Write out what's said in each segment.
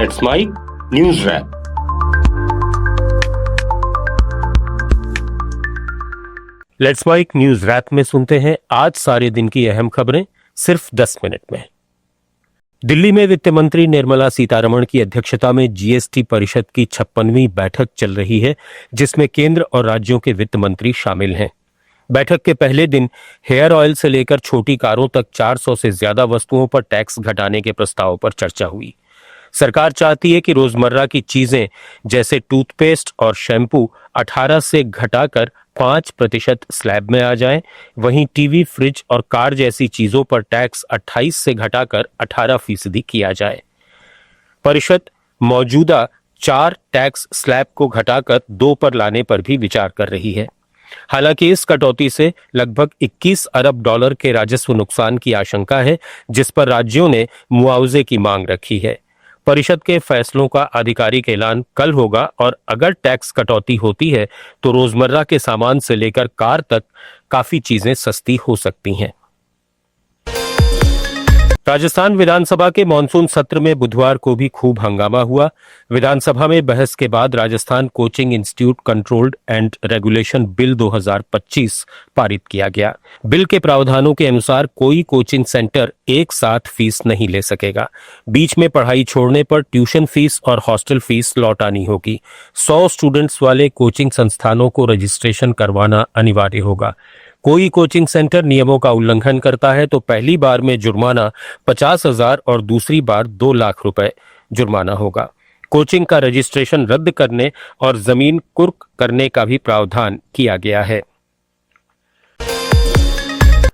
It's my news wrap. Let's mic news wrap में सुनते हैं आज सारे दिन की अहम खबरें सिर्फ 10 मिनट में। दिल्ली में वित्त मंत्री निर्मला सीतारमण की अध्यक्षता में जीएसटी परिषद की 56वीं बैठक चल रही है, जिसमें केंद्र और राज्यों के वित्त मंत्री शामिल हैं। बैठक के पहले दिन हेयर ऑयल से लेकर छोटी कारों तक 400 से ज्यादा वस्तुओं पर टैक्स घटाने के प्रस्ताव पर चर्चा हुई। सरकार चाहती है कि रोजमर्रा की चीजें जैसे टूथपेस्ट और शैम्पू 18 से घटाकर 5% स्लैब में आ जाएं, वहीं टीवी, फ्रिज और कार जैसी चीजों पर टैक्स 28 से घटाकर 18% किया जाए। परिषद मौजूदा 4 टैक्स स्लैब को घटाकर 2 पर लाने पर भी विचार कर रही है। हालांकि इस कटौती से लगभग 21 अरब डॉलर के राजस्व नुकसान की आशंका है, जिस पर राज्यों ने मुआवजे की मांग रखी है। परिषद के फैसलों का आधिकारिक ऐलान कल होगा और अगर टैक्स कटौती होती है तो रोजमर्रा के सामान से लेकर कार तक काफी चीजें सस्ती हो सकती हैं। राजस्थान विधानसभा के मानसून सत्र में बुधवार को भी खूब हंगामा हुआ। विधानसभा में बहस के बाद Rajasthan coaching institute controlled and regulation bill 2025 पारित किया गया। बिल के प्रावधानों के अनुसार कोई कोचिंग सेंटर एक साथ फीस नहीं ले सकेगा। बीच में पढ़ाई छोड़ने पर ट्यूशन फीस और हॉस्टल फीस लौटानी होगी। 100 स्टूडेंट्स वाले कोचिंग संस्थानों को रजिस्ट्रेशन करवाना अनिवार्य होगा। कोई कोचिंग सेंटर नियमों का उल्लंघन करता है तो पहली बार में जुर्माना 50,000 और दूसरी बार 2 लाख रुपए जुर्माना होगा। कोचिंग का रजिस्ट्रेशन रद्द करने और जमीन कुर्क करने का भी प्रावधान किया गया है।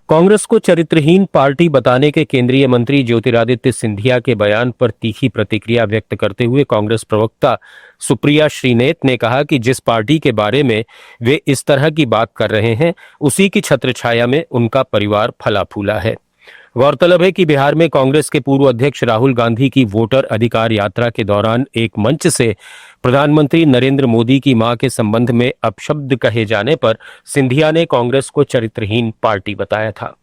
कांग्रेस को चरित्रहीन पार्टी बताने के केंद्रीय मंत्री ज्योतिरादित्य सिंधिया के बयान पर तीखी प्रतिक्रिया व्यक्त करते हुए कांग्रेस प्रवक्ता सुप्रिया श्रीनेत ने कहा कि जिस पार्टी के बारे में वे इस तरह की बात कर रहे हैं, उसी की छत्रछाया में उनका परिवार फला फूला है। गौरतलब है कि बिहार में कांग्रेस के पूर्व अध्यक्ष राहुल गांधी की वोटर अधिकार यात्रा के दौरान एक मंच से प्रधानमंत्री नरेंद्र मोदी की मां के संबंध में अपशब्द कहे जाने पर सिंधिया ने कांग्रेस को चरित्रहीन पार्टी बताया था।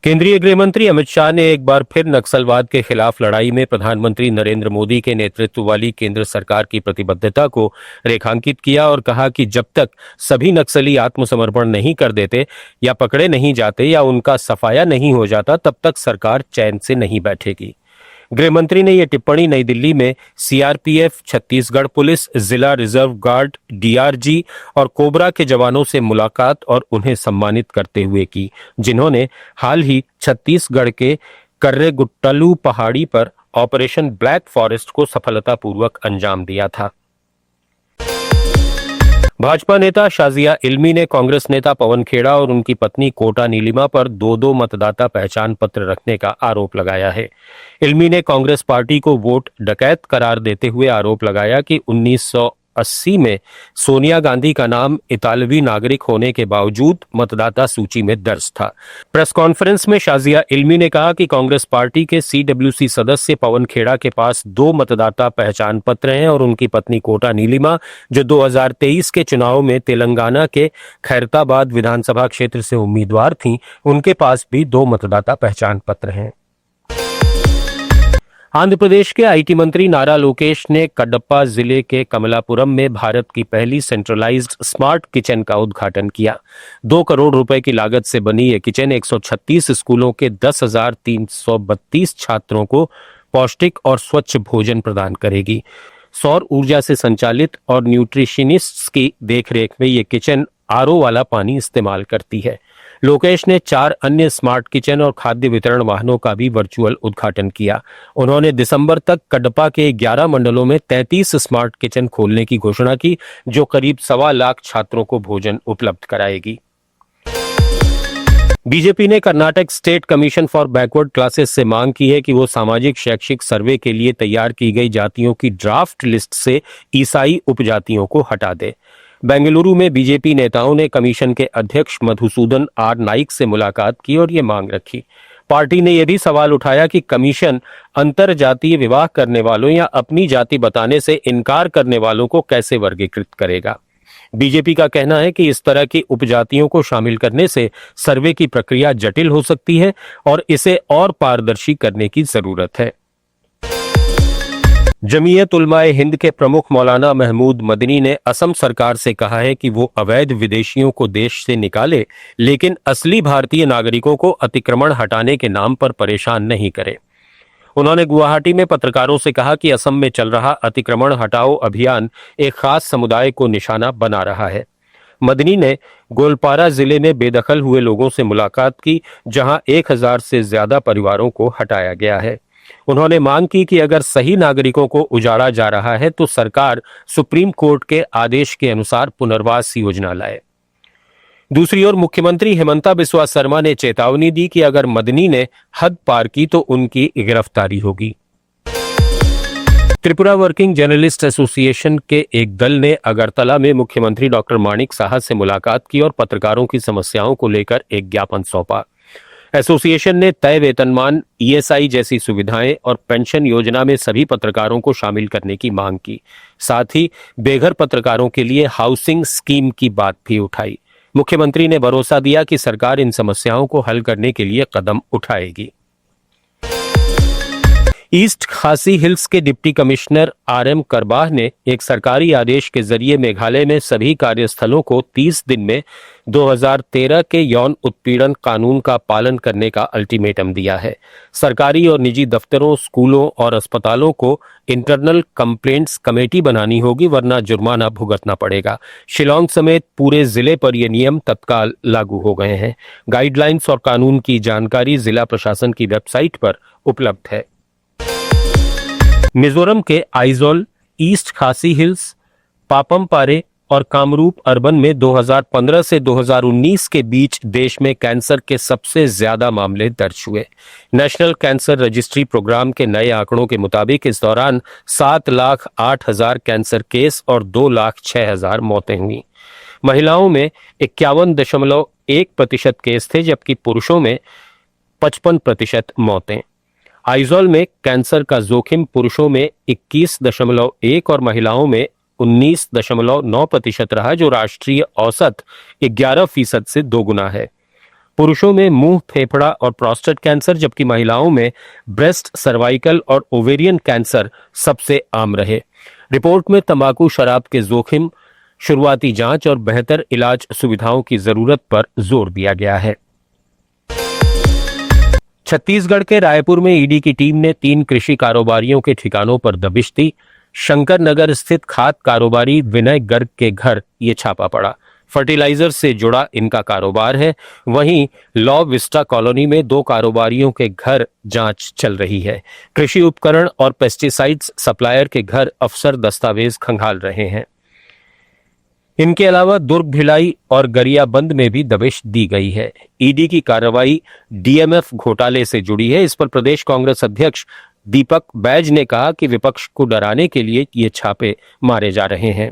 केंद्रीय गृह मंत्री अमित शाह ने एक बार फिर नक्सलवाद के खिलाफ लड़ाई में प्रधानमंत्री नरेंद्र मोदी के नेतृत्व वाली केंद्र सरकार की प्रतिबद्धता को रेखांकित किया और कहा कि जब तक सभी नक्सली आत्मसमर्पण नहीं कर देते या पकड़े नहीं जाते या उनका सफाया नहीं हो जाता, तब तक सरकार चैन से नहीं बैठेगी। गृह मंत्री ने यह टिप्पणी नई दिल्ली में सीआरपीएफ, छत्तीसगढ़ पुलिस, जिला रिजर्व गार्ड, डीआरजी और कोबरा के जवानों से मुलाकात और उन्हें सम्मानित करते हुए की, जिन्होंने हाल ही छत्तीसगढ़ के कर्रेगुट्टलू पहाड़ी पर ऑपरेशन ब्लैक फॉरेस्ट को सफलतापूर्वक अंजाम दिया था। भाजपा नेता शाजिया इल्मी ने कांग्रेस नेता पवन खेड़ा और उनकी पत्नी कोटा नीलिमा पर 2-2 मतदाता पहचान पत्र रखने का आरोप लगाया है। इल्मी ने कांग्रेस पार्टी को वोट डकैत करार देते हुए आरोप लगाया कि 1980 में सोनिया गांधी का नाम इतालवी नागरिक होने के बावजूद मतदाता सूची में दर्ज था। प्रेस कॉन्फ्रेंस में शाजिया इल्मी ने कहा कि कांग्रेस पार्टी के सीडब्ल्यूसी सदस्य पवन खेड़ा के पास 2 मतदाता पहचान पत्र हैं और उनकी पत्नी कोटा नीलिमा, जो 2023 के चुनाव में तेलंगाना के खैरताबाद विधानसभा क्षेत्र से उम्मीदवार थीं, उनके पास भी 2 मतदाता पहचान पत्र हैं। आंध्र प्रदेश के आईटी मंत्री नारा लोकेश ने कडप्पा जिले के कमलापुरम में भारत की पहली सेंट्रलाइज्ड स्मार्ट किचन का उद्घाटन किया। 2 करोड़ रुपए की लागत से बनी यह किचन 136 स्कूलों के 10,332 छात्रों को पौष्टिक और स्वच्छ भोजन प्रदान करेगी। सौर ऊर्जा से संचालित और न्यूट्रिशनिस्ट्स की देखरेख में यह किचन आरओ वाला पानी इस्तेमाल करती है। लोकेश ने 4 अन्य स्मार्ट किचन और खाद्य वितरण वाहनों का भी वर्चुअल उद्घाटन किया। उन्होंने दिसंबर तक कडप्पा के 11 मंडलों में 33 स्मार्ट किचन खोलने की घोषणा की, जो करीब 1.25 लाख छात्रों को भोजन उपलब्ध कराएगी। बीजेपी ने Karnataka state commission for backward classes से मांग की है कि वो सामाजिक शैक्षिक सर्वे के लिए तैयार की गई जातियों की ड्राफ्ट लिस्ट से ईसाई उपजातियों को हटा दे। बेंगलुरु में बीजेपी नेताओं ने कमीशन के अध्यक्ष मधुसूदन आर नाइक से मुलाकात की और ये मांग रखी। पार्टी ने यह भी सवाल उठाया कि कमीशन अंतर जातीय विवाह करने वालों या अपनी जाति बताने से इनकार करने वालों को कैसे वर्गीकृत करेगा। बीजेपी का कहना है कि इस तरह की उपजातियों को शामिल करने से सर्वे की प्रक्रिया जटिल हो सकती है और इसे और पारदर्शी करने की जरूरत है। जमीयत उलमाए हिंद के प्रमुख मौलाना महमूद मदनी ने असम सरकार से कहा है कि वो अवैध विदेशियों को देश से निकाले, लेकिन असली भारतीय नागरिकों को अतिक्रमण हटाने के नाम पर परेशान नहीं करे। उन्होंने गुवाहाटी में पत्रकारों से कहा कि असम में चल रहा अतिक्रमण हटाओ अभियान एक खास समुदाय को निशाना बना रहा है। मदनी ने गोलपारा जिले में बेदखल हुए लोगों से मुलाकात की, जहां 1000 से ज्यादा परिवारों को हटाया गया है। उन्होंने मांग की कि अगर सही नागरिकों को उजाड़ा जा रहा है तो सरकार सुप्रीम कोर्ट के आदेश के अनुसार पुनर्वास योजना लाए। दूसरी ओर मुख्यमंत्री हिमंता बिस्वा शर्मा ने चेतावनी दी कि अगर मदनी ने हद पार की तो उनकी गिरफ्तारी होगी। त्रिपुरा वर्किंग जर्नलिस्ट एसोसिएशन के एक दल ने अगरतला में मुख्यमंत्री डॉक्टर माणिक साहा से मुलाकात की और पत्रकारों की समस्याओं को लेकर एक ज्ञापन सौंपा। एसोसिएशन ने तय वेतनमान, ईएसआई जैसी सुविधाएं और पेंशन योजना में सभी पत्रकारों को शामिल करने की मांग की। साथ ही बेघर पत्रकारों के लिए हाउसिंग स्कीम की बात भी उठाई। मुख्यमंत्री ने भरोसा दिया कि सरकार इन समस्याओं को हल करने के लिए कदम उठाएगी। ईस्ट खासी हिल्स के डिप्टी कमिश्नर आरएम करबाह ने एक सरकारी आदेश के जरिए मेघालय में सभी कार्यस्थलों को 30 दिन में 2013 के यौन उत्पीड़न कानून का पालन करने का अल्टीमेटम दिया है। सरकारी और निजी दफ्तरों, स्कूलों और अस्पतालों को इंटरनल कंप्लेंट्स कमेटी बनानी होगी, वरना जुर्माना भुगतना पड़ेगा। शिलोंग समेत पूरे जिले पर यह नियम तत्काल लागू हो गए हैं। गाइडलाइंस और कानून की जानकारी जिला प्रशासन की वेबसाइट पर उपलब्ध है। मिजोरम के आइजोल, ईस्ट खासी हिल्स, पापमपारे और कामरूप अर्बन में 2015 से 2019 के बीच देश में कैंसर के सबसे ज्यादा मामले दर्ज हुए। नेशनल कैंसर रजिस्ट्री प्रोग्राम के नए आंकड़ों के मुताबिक इस दौरान 7,08,000 कैंसर केस और 2,06,000 मौतें हुई। महिलाओं में 51.1% केस थे, जबकि पुरुषों में 55% मौतें। आइजोल में कैंसर का जोखिम पुरुषों में 21.1 और महिलाओं में 19.9% रहा, जो राष्ट्रीय औसत 11% से दोगुना है। पुरुषों में मुंह, फेफड़ा और प्रोस्टेट कैंसर, जबकि महिलाओं में ब्रेस्ट, सर्वाइकल और ओवेरियन कैंसर सबसे आम रहे। रिपोर्ट में तंबाकू, शराब के जोखिम, शुरुआती जांच और बेहतर इलाज सुविधाओं की जरूरत पर जोर दिया गया है। छत्तीसगढ़ के रायपुर में ईडी की टीम ने 3 कृषि कारोबारियों के ठिकानों पर दबिश दी। शंकर नगर स्थित खाद कारोबारी विनय गर्ग के घर ये छापा पड़ा। फर्टिलाइजर से जुड़ा इनका कारोबार है। वहीं लॉ विस्टा कॉलोनी में 2 कारोबारियों के घर जांच चल रही है। कृषि उपकरण और पेस्टिसाइड्स सप्लायर के घर अफसर दस्तावेज खंगाल रहे हैं। इनके अलावा दुर्ग, भिलाई और गरियाबंद में भी दबिश दी गई है। ईडी की कार्रवाई डीएमएफ घोटाले से जुड़ी है। इस पर प्रदेश कांग्रेस अध्यक्ष दीपक बैज ने कहा कि विपक्ष को डराने के लिए ये छापे मारे जा रहे हैं।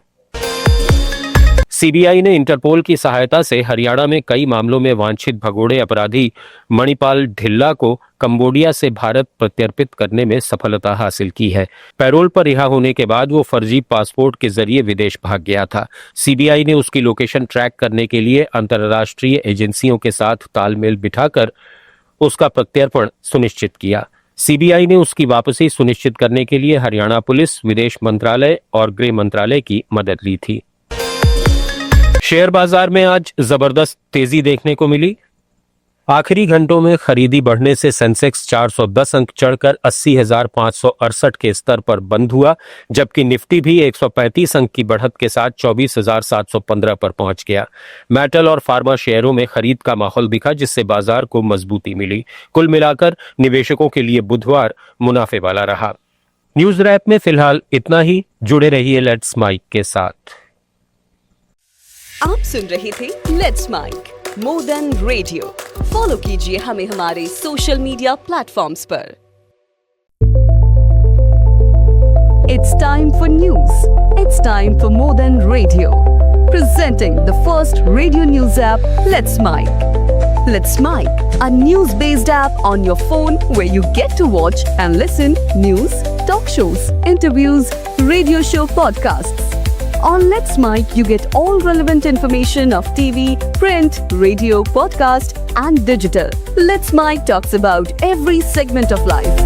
सीबीआई ने इंटरपोल की सहायता से हरियाणा में कई मामलों में वांछित भगोड़े अपराधी मणिपाल ढिल्ला को कंबोडिया से भारत प्रत्यर्पित करने में सफलता हासिल की है। पैरोल पर रिहा होने के बाद वो फर्जी पासपोर्ट के जरिए विदेश भाग गया था। सीबीआई ने उसकी लोकेशन ट्रैक करने के लिए अंतर्राष्ट्रीय एजेंसियों के साथ तालमेल बिठाकर उसका प्रत्यर्पण सुनिश्चित किया। सीबीआई ने उसकी वापसी सुनिश्चित करने के लिए हरियाणा पुलिस, विदेश मंत्रालय और गृह मंत्रालय की मदद ली थी। शेयर बाजार में आज जबरदस्त तेजी देखने को मिली। आखिरी घंटों में खरीदी बढ़ने से सेंसेक्स 410 अंक चढ़कर 80,568 के स्तर पर बंद हुआ, जबकि निफ्टी भी 135 अंक की बढ़त के साथ 24,715 पर पहुंच गया। मेटल और फार्मा शेयरों में खरीद का माहौल दिखा, जिससे बाजार को मजबूती मिली। कुल मिलाकर निवेशकों के लिए बुधवार मुनाफे वाला रहा। न्यूज रैप में फिलहाल इतना ही। जुड़े रहिए लेट्स माइक के साथ। आप सुन रहे थे let's mic more than radio. Follow कीजिए हमें हमारे सोशल मीडिया प्लेटफॉर्म्स पर। It's time for news. It's time for more than radio. Presenting the first radio news app, Let's Mic. Let's Mic, a news-based app on your phone where you get to watch and listen news, talk shows, interviews, radio show podcasts. On Let's Mic, you get all relevant information of TV, print, radio, podcast, and digital. Let's Mic talks about every segment of life.